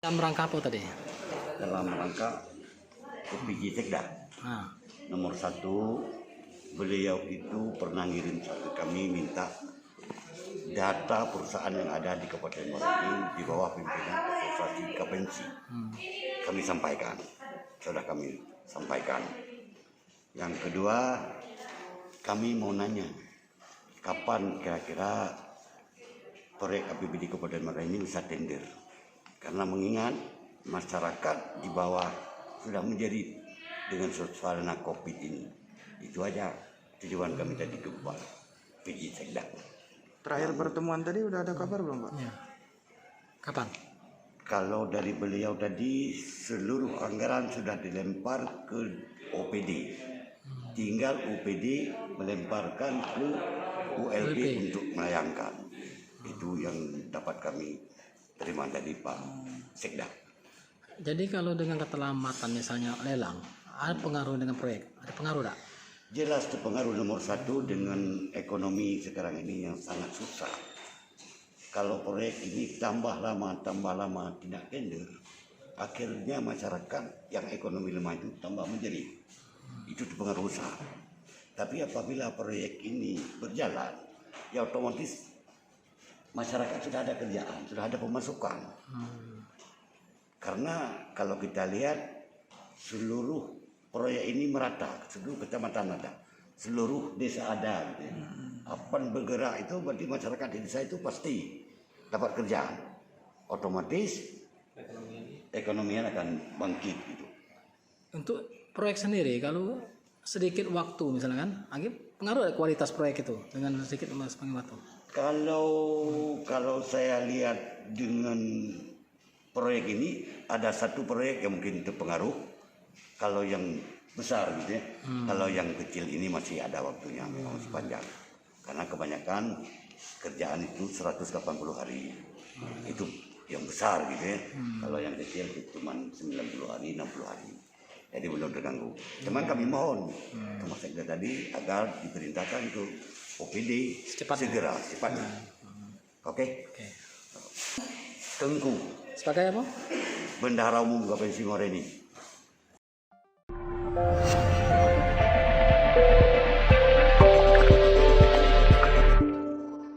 Dalam rangka apa tadi? Dalam rangka OPJ Sekda. Nomor 1, beliau itu pernah ngirim ke kami minta data perusahaan yang ada di Kabupaten Merauke di bawah pimpinan Asosiasi Kapensi. Kami sampaikan, sudah kami sampaikan. Yang kedua, kami mau nanya, kapan kira-kira proyek APBD Kabupaten Merauke ini bisa tender? Karena mengingat masyarakat di bawah sudah menjadi dengan suasana COVID ini. Itu aja tujuan kami tadi ke Pak PJ Sekda. Terakhir pertemuan tadi udah ada kabar belum Pak? Ya. Kapan? Kalau dari beliau tadi seluruh anggaran sudah dilempar ke OPD. Tinggal OPD melemparkan ke ULP untuk melayangkan. Itu yang dapat kami terima dari Pak Sekda. Jadi kalau dengan keterlambatan misalnya lelang, ada pengaruh dengan proyek? Ada pengaruh tak? Jelas terpengaruh. Nomor 1 dengan ekonomi sekarang ini yang sangat susah. Kalau proyek ini tambah lama tidak tender, akhirnya masyarakat yang ekonomi lemah itu tambah menjerit. Itu terpengaruh usaha. Tapi apabila proyek ini berjalan, ya otomatis masyarakat sudah ada kerjaan, sudah ada pemasukan. Karena kalau kita lihat seluruh proyek ini merata, seluruh kecamatan ada, seluruh desa ada. Gitu. Apan bergerak itu berarti masyarakat di desa itu pasti dapat kerjaan. Otomatis ekonominya akan bangkit. Gitu. Untuk proyek sendiri, kalau sedikit waktu misalnya kan, pengaruh kualitas proyek itu dengan sedikit waktu. Kalau saya lihat dengan proyek ini, ada satu proyek yang mungkin terpengaruh. Kalau yang besar gitu ya, kalau yang kecil ini masih ada waktunya, memang masih panjang. Karena kebanyakan kerjaan itu 180 hari. Itu yang besar gitu ya. Kalau yang kecil itu cuma 90 hari, 60 hari. Jadi belum terganggu. Cuman kami mohon ke Mas Sekda tadi agar diperintahkan ke OPD segera, cepatnya. Oke? Tengku Sebagai apa? Bendahara Umum Kabupaten Merauke ini.